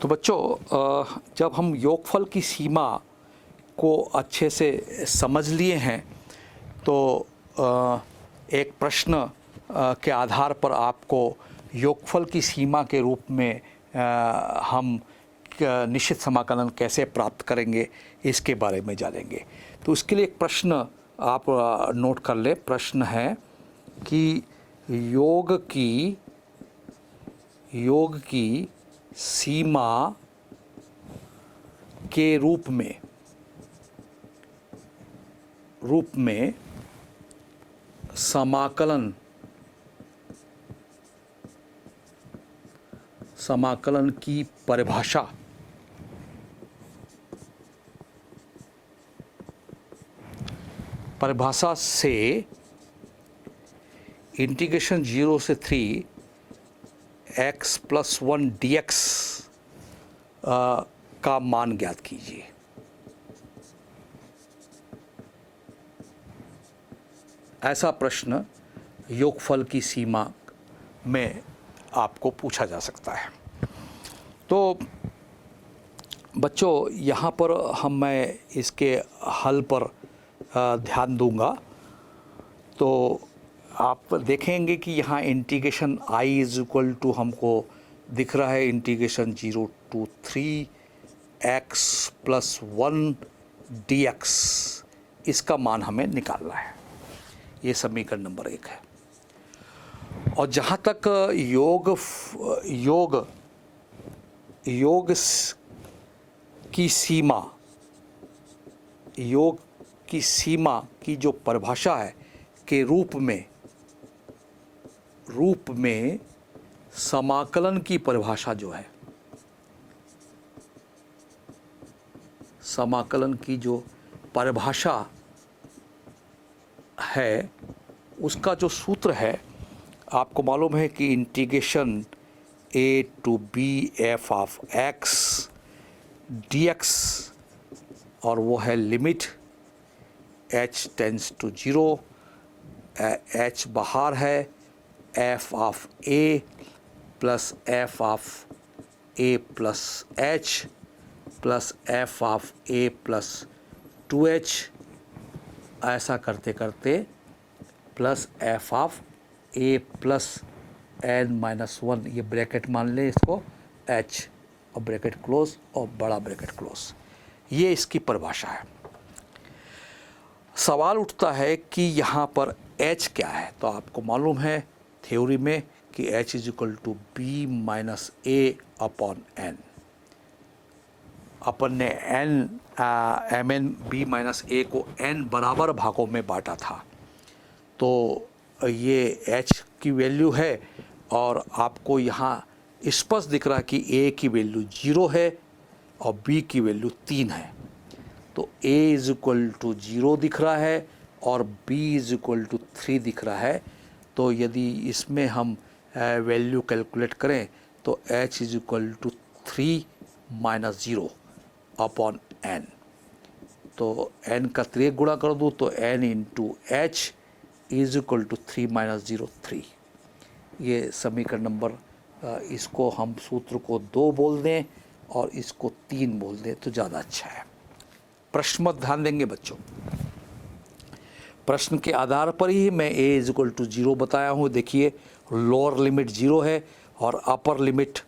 तो बच्चों जब हम योगफल की सीमा को अच्छे से समझ लिए हैं तो एक प्रश्न के आधार पर आपको योगफल की सीमा के रूप में हम निश्चित समाकलन कैसे प्राप्त करेंगे इसके बारे में जानेंगे। तो इसके लिए एक प्रश्न आप नोट कर लें। प्रश्न है कि योग की सीमा के रूप में समाकलन की परिभाषा से इंटीग्रेशन 0 से 3 x+1 dx का मान ज्ञात कीजिए। ऐसा प्रश्न योगफल की सीमा में आपको पूछा जा सकता है। तो बच्चों यहाँ पर मैं इसके हल पर ध्यान दूंगा। तो आप देखेंगे कि यहाँ इंटीग्रेशन I = हमको दिख रहा है इंटीग्रेशन 0 to 3 x+1 dx, इसका मान हमें निकालना है। ये समीकरण नंबर 1 है। और जहाँ तक योग की सीमा की जो परिभाषा है के रूप में समाकलन की परिभाषा जो है, समाकलन की जो परिभाषा है उसका जो सूत्र है आपको मालूम है कि integration a to b f of x dx, और वो है limit h tends to 0, h बाहर है, f of a plus f of a plus h plus f of a plus 2h, ऐसा करते करते plus f of a plus n-1, ये bracket मान लें इसको h, और ब्रैकेट क्लोज और बड़ा ब्रैकेट क्लोज, ये इसकी परिभाषा है। सवाल उठता है कि यहाँ पर h क्या है। तो आपको मालूम है थ्योरी में कि h = b - a/n। अपन ने mn b - a को n बराबर भागों में बांटा था। तो ये h की वैल्यू है और आपको यहाँ स्पष्ट दिख रहा है कि a की वैल्यू 0 है और b की वैल्यू 3 है। तो a = 0 दिख रहा है और b = 3 दिख रहा है। तो यदि इसमें हम वैल्यू कैलकुलेट करें तो h = 3 - 0/n। तो n का 3 गुणा कर दूँ तो n × h = 3 - 0 3। ये समीकरण नंबर, इसको हम सूत्र को 2 बोल दें और इसको 3 बोल दें तो ज़्यादा अच्छा है। प्रश्न मत ध्यान देंगे बच्चों, प्रश्न के आधार पर ही मैं a = 0 बताया हूँ। देखिए लोअर लिमिट 0 है और अपर लिमिट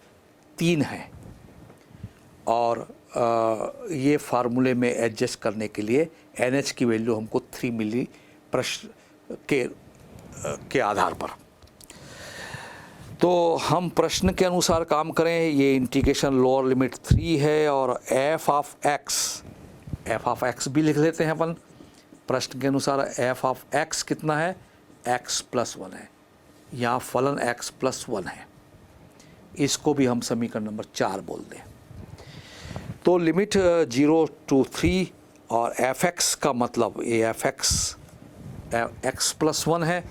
3 है, और ये फार्मूले में एडजस्ट करने के लिए NH की वैल्यू हमको 3 मिली प्रश्न के आधार पर। तो हम प्रश्न के अनुसार काम करें। ये इंटीग्रेशन लोअर लिमिट 3 है और f ऑफ x भी लिख लेते हैं अपन। प्रश्न के अनुसार f ऑफ x कितना है, x+1 है। यहाँ फलन x+1 है, इसको भी हम समीकरण नंबर 4 बोल दें। तो लिमिट 0 to 3 और fx का मतलब ये fx x+1 है,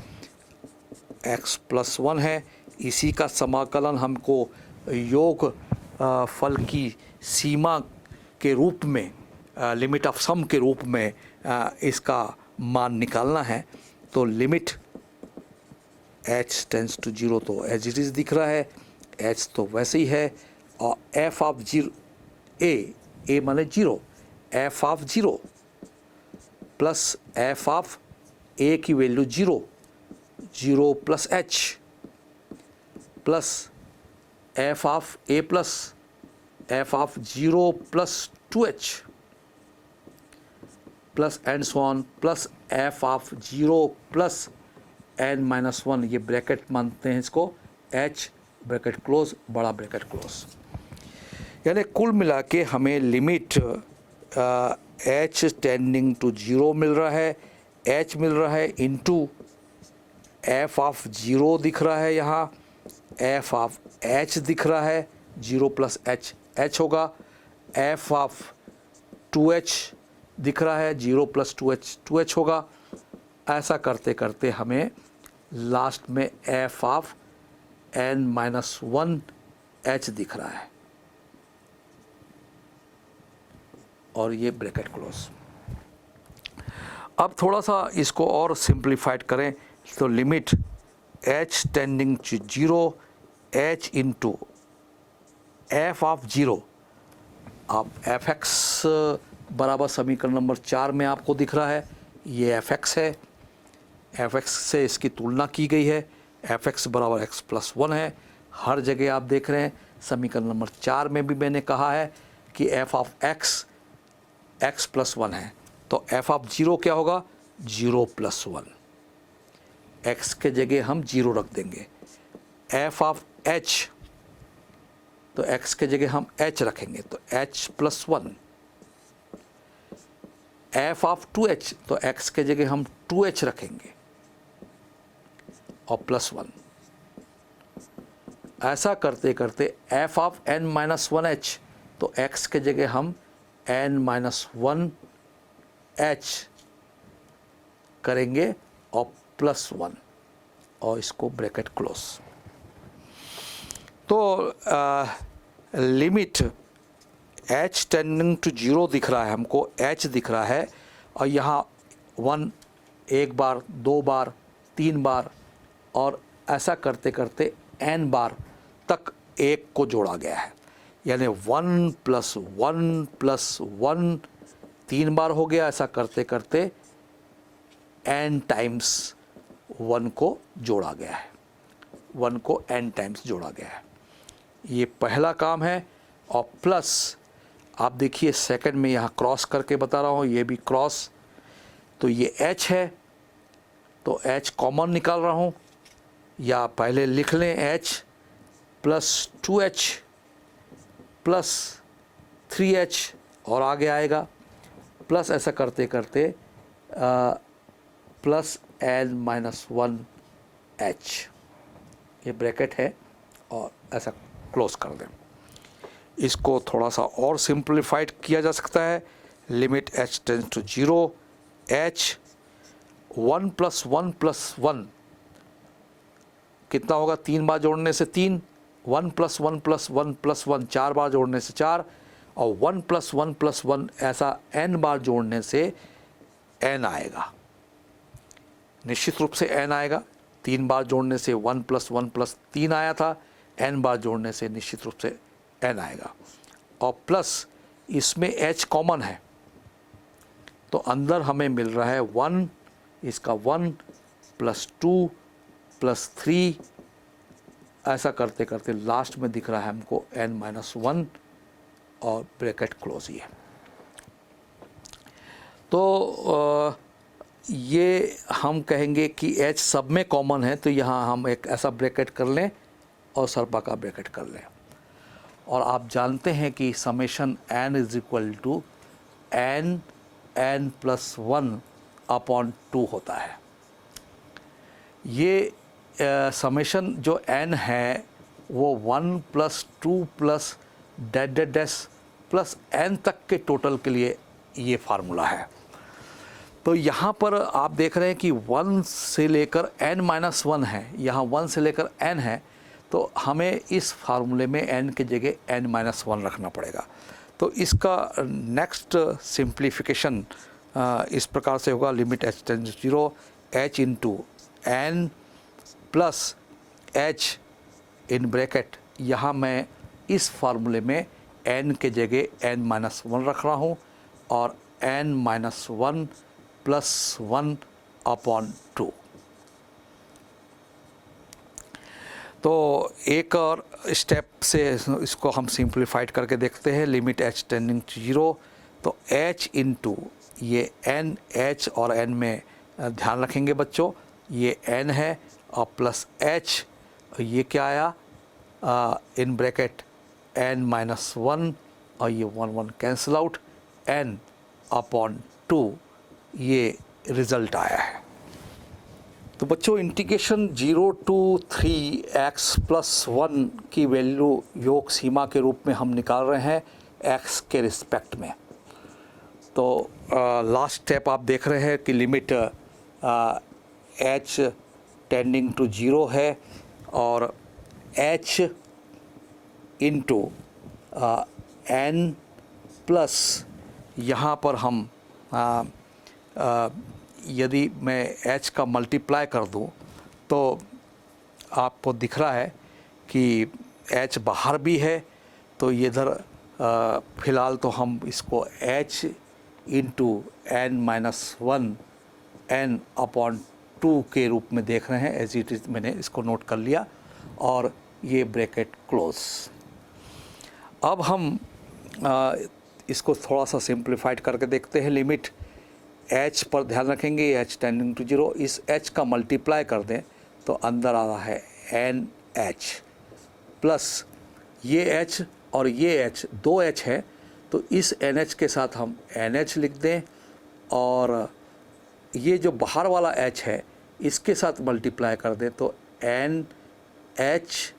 x+1 है। इसी का समाकलन हमको योग फल की सीमा के रूप में, लिमिट ऑफ सम के रूप में इसका मान निकालना है। तो लिमिट h टेंड्स टू 0 तो एज इट इज़ दिख रहा है, h तो वैसे ही है और एफ ऑफ जीरो ए माने zero, F of zero plus F of A की value zero, zero plus H plus F of A plus F of zero plus 2h plus and so on plus F of zero plus n minus one, ये bracket मानते हैं इसको, h bracket close, बड़ा bracket close. यानी कुल मिला के हमें limit h tending to zero मिल रहा है, h मिल रहा है इनटू एफ ऑफ जीरो दिख रहा है, यहाँ एफ ऑफ h दिख रहा है, जीरो प्लस h h होगा, एफ ऑफ 2h दिख रहा है, जीरो प्लस 2h होगा। ऐसा करते करते हमें लास्ट में F of n minus one h दिख रहा है और ये ब्रैकेट क्लोज। अब थोड़ा सा इसको और सिंप्लीफाइड करें तो limit h tending to zero h into F of zero, आप एफ एक्स बराबर समीकरण नंबर 4 में आपको दिख रहा है, ये एफ एक्स है, एफ एक्स से इसकी तुलना की गई है, एफ एक्स बराबर एक्स प्लस वन है। हर जगह आप देख रहे हैं, समीकरण नंबर 4 में भी मैंने कहा है कि F of x x plus one है, तो एफ ऑफ जीरो क्या होगा, जीरो प्लस वन, एक्स के जगह हम जीरो रख देंगे। एफ ऑफ एच, तो x के जगह हम h रखेंगे, तो h plus one. F of 2h, तो x के जगह हम 2h रखेंगे और प्लस वन। ऐसा करते करते F of n minus one H, तो x के जगह हम n माइनस वन एच करेंगे और प्लस वन, और इसको ब्रैकेट क्लोज। तो limit h tending to zero दिख रहा है हमको, h दिख रहा है, और यहाँ वन एक बार, दो बार, तीन बार, और ऐसा करते करते n बार तक एक को जोड़ा गया है। यानी one plus one plus one तीन बार हो गया। ऐसा करते करते n टाइम्स वन को जोड़ा गया है, वन को n टाइम्स जोड़ा गया है। ये पहला काम है। और प्लस आप देखिए सेकंड में यहाँ क्रॉस करके बता रहा हूँ, ये भी क्रॉस, तो ये h है, तो h कॉमन निकाल रहा हूँ, या पहले लिख लें h plus 2h plus 3h और आगे आएगा प्लस, ऐसा करते करते plus n minus one h, ये ब्रैकेट है, और ऐसा क्लोज कर दें। इसको थोड़ा सा और सिंप्लीफाइड किया जा सकता है। Limit h tends to zero, h one plus one कितना होगा, तीन बार जोड़ने से तीन, one plus one plus one plus one चार बार जोड़ने से चार, और वन प्लस वन ऐसा n बार जोड़ने से n आएगा, निश्चित रूप से n आएगा। तीन बार जोड़ने से वन प्लस तीन आया था, n बार जोड़ने से निश्चित रूप से n आएगा। और प्लस इसमें h कॉमन है, तो अंदर हमें मिल रहा है वन, इसका one plus two plus three, ऐसा करते करते लास्ट में दिख रहा है हमको n माइनस वन और ब्रैकेट क्लोज ही है। तो ये हम कहेंगे कि h सब में कॉमन है, तो यहाँ हम एक ऐसा ब्रैकेट कर लें और सर्पा का ब्रैकेट कर लें। और आप जानते हैं कि summation n is equal to n plus one upon two होता है। ये समेशन जो n है वो one plus two plus dash plus n तक के टोटल के लिए ये फार्मूला है। तो यहाँ पर आप देख रहे हैं कि वन से लेकर n माइनस वन है, यहाँ वन से लेकर n है, तो हमें इस फार्मूले में n के जगह n माइनस वन रखना पड़ेगा। तो इसका नेक्स्ट सिंप्लीफिकेशन इस प्रकार से होगा, limit h tends to zero, h into n plus h in bracket, यहाँ मैं इस फार्मूले में n के जगह n-1 रख रहा हूँ और n-1 प्लस 1 अपॉन 2। तो एक और स्टेप से इसको हम सिंप्लीफाइड करके देखते हैं। लिमिट h टेंडिंग टू 0, तो h इंटू ये n, h और n में ध्यान रखेंगे बच्चों, ये n है और प्लस h, ये क्या आया इन ब्रैकेट n-1 और ये 1 कैंसिल आउट, n अपॉन 2 ये रिज़ल्ट आया है। तो बच्चों इंटीग्रेशन 0 टू 3x प्लस 1 की वैल्यू योग सीमा के रूप में हम निकाल रहे हैं x के रिस्पेक्ट में। तो लास्ट स्टेप आप देख रहे हैं कि लिमिट h टेंडिंग टू 0 है और h इंटू n प्लस यहाँ पर हम यदि मैं h का मल्टीप्लाई कर दूं तो आपको दिख रहा है कि h बाहर भी है, तो इधर फ़िलहाल तो हम इसको h into n-1 n upon 2 के रूप में देख रहे हैं। एज इट इज़ मैंने इसको नोट कर लिया और ये ब्रैकेट क्लोज। अब हम इसको थोड़ा सा सिंप्लीफाइड करके देखते हैं। लिमिट h पर ध्यान रखेंगे, h टेंडिंग टू 0, इस h का मल्टीप्लाई कर दें तो अंदर आ रहा है NH प्लस ये h और ये h, 2h है, तो इस NH के साथ हम NH लिख दें और ये जो बाहर वाला h है इसके साथ मल्टीप्लाई कर दें तो NH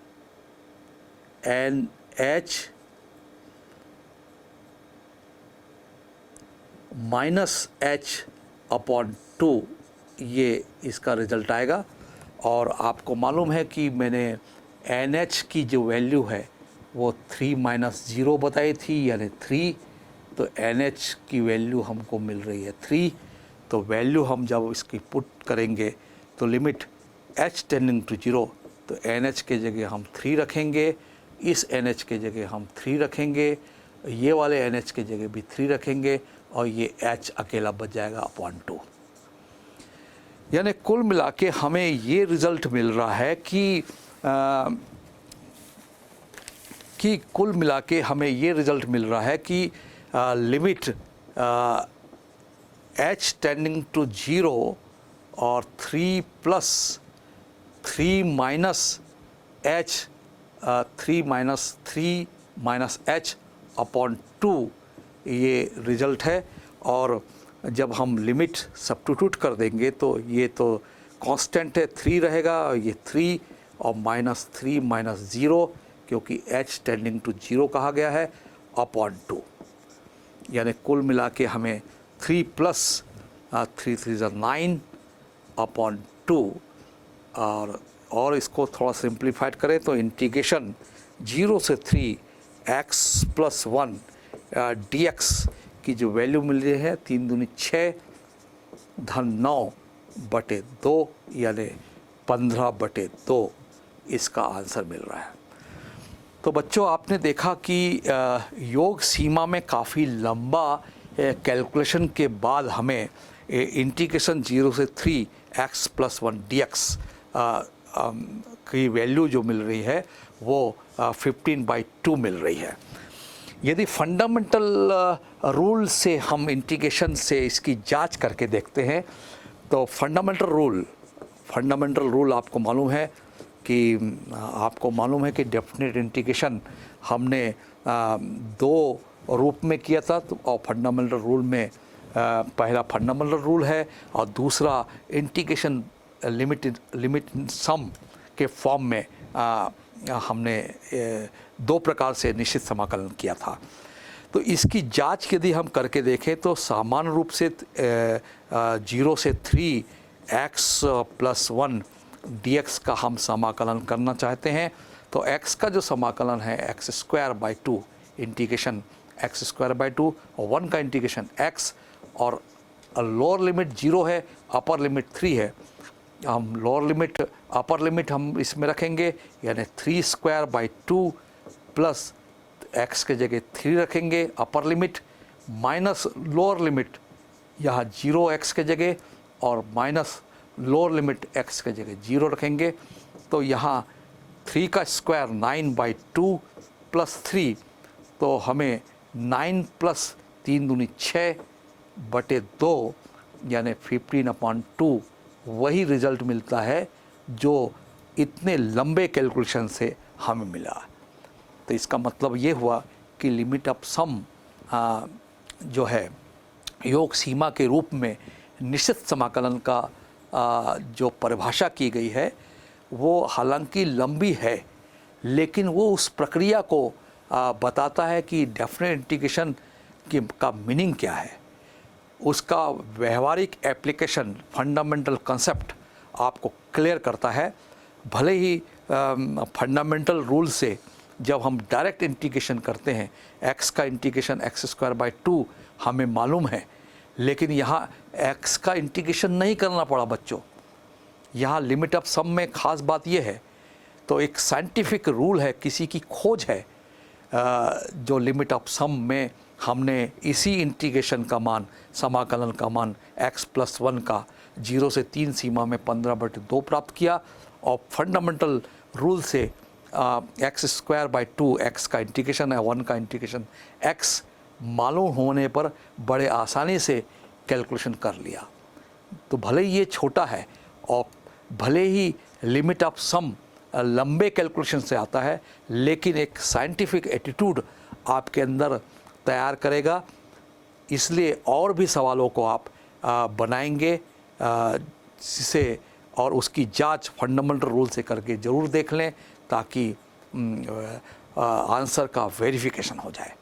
माइनस h अपॉन 2 ये इसका रिज़ल्ट आएगा। और आपको मालूम है कि मैंने NH की जो वैल्यू है वो 3 माइनस 0 बताई थी, यानी 3, तो NH की वैल्यू हमको मिल रही है 3। तो वैल्यू हम जब इसकी पुट करेंगे तो लिमिट h टेंडिंग टू 0, तो NH के जगह हम 3 रखेंगे, इस NH के जगह हम 3 रखेंगे, ये वाले NH के जगह भी 3 रखेंगे और ये h अकेला बच जाएगा अपॉन 2। यानी कुल मिला के हमें ये रिज़ल्ट मिल रहा है कि कुल मिला के हमें ये रिज़ल्ट मिल रहा है कि लिमिट h टेंडिंग टू 0 और 3 plus 3 minus h 3 minus h upon 2 ये रिज़ल्ट है। और जब हम लिमिट सब्स्टिट्यूट कर देंगे तो ये तो कांस्टेंट है, 3 रहेगा, और ये 3 और माइनस 3 माइनस 0, क्योंकि h टेंडिंग टू 0 कहा गया है, अपॉन 2। यानी कुल मिला के हमें 3 प्लस 3 3 9 अपॉन 2। और इसको थोड़ा सिंप्लीफाइड करें तो इंटीग्रेशन 0 से 3 x प्लस 1 dx की जो वैल्यू मिल रही है 3 दूनी 6 धन 9 बटे 2 यानी 15/2 इसका आंसर मिल रहा है। तो बच्चों आपने देखा कि योग सीमा में काफ़ी लंबा कैलकुलेशन के बाद हमें इंटीग्रेशन 0 से 3 x प्लस 1 dx की वैल्यू जो मिल रही है वो 15/2 मिल रही है। यदि फंडामेंटल रूल से हम इंटीग्रेशन से इसकी जांच करके देखते हैं तो फंडामेंटल रूल आपको मालूम है कि डेफिनेट इंटीग्रेशन हमने 2 रूप में किया था। और फंडामेंटल रूल में पहला फंडामेंटल रूल है और दूसरा इंटीग्रेशन लिमिट सम के फॉर्म में हमने 2 प्रकार से निश्चित समाकलन किया था। तो इसकी जांच यदि हम करके देखें तो सामान्य रूप से 0 से 3 x प्लस 1 dx का हम समाकलन करना चाहते हैं। तो x का जो समाकलन है x² 2 इंटीग्रेशन x² 2 और 1 का इंटीग्रेशन x, और लोअर लिमिट 0 है, अपर लिमिट 3 है। हम लोअर लिमिट अपर लिमिट हम इसमें रखेंगे यानी 3² 2 प्लस x के जगह 3 रखेंगे upper limit, minus lower limit यहाँ 0x के जगह और माइनस लोअर लिमिट x के जगह 0 रखेंगे। तो यहाँ 3 का स्क्वायर 9/2 प्लस 3, तो हमें 9 प्लस 3 दूनी 6/2 यानी 15/2 वही रिज़ल्ट मिलता है जो इतने लंबे कैलकुलेशन से हमें मिला। तो इसका मतलब ये हुआ कि लिमिट ऑफ सम जो है योग सीमा के रूप में निश्चित समाकलन का जो परिभाषा की गई है वो हालांकि लंबी है, लेकिन वो उस प्रक्रिया को बताता है कि डेफिनेट इंटीग्रेशन का मीनिंग क्या है, उसका व्यवहारिक एप्लीकेशन, फंडामेंटल कंसेप्ट आपको क्लियर करता है। भले ही फंडामेंटल रूल से जब हम डायरेक्ट इंटीग्रेशन करते हैं, x का इंटीग्रेशन x²/2 हमें मालूम है, लेकिन यहाँ x का इंटीग्रेशन नहीं करना पड़ा बच्चों। यहाँ लिमिट ऑफ सम में ख़ास बात यह है, तो एक साइंटिफिक रूल है, किसी की खोज है, जो लिमिट ऑफ सम में हमने इसी इंटीग्रेशन का मान, समाकलन का मान x+1 का 0 से 3 सीमा में 15/2 प्राप्त किया, और फंडामेंटल रूल से x²/2 x का इंटीग्रेशन है, 1 का इंटीग्रेशन x मालूम होने पर बड़े आसानी से कैलकुलेशन कर लिया। तो भले ही ये छोटा है और भले ही लिमिट ऑफ सम लंबे कैलकुलेशन से आता है, लेकिन एक साइंटिफिक एटीट्यूड आपके अंदर तैयार करेगा। इसलिए और भी सवालों को आप बनाएंगे जिसे, और उसकी जांच फंडामेंटल रूल से करके ज़रूर देख लें ताकि आंसर का वेरिफिकेशन हो जाए।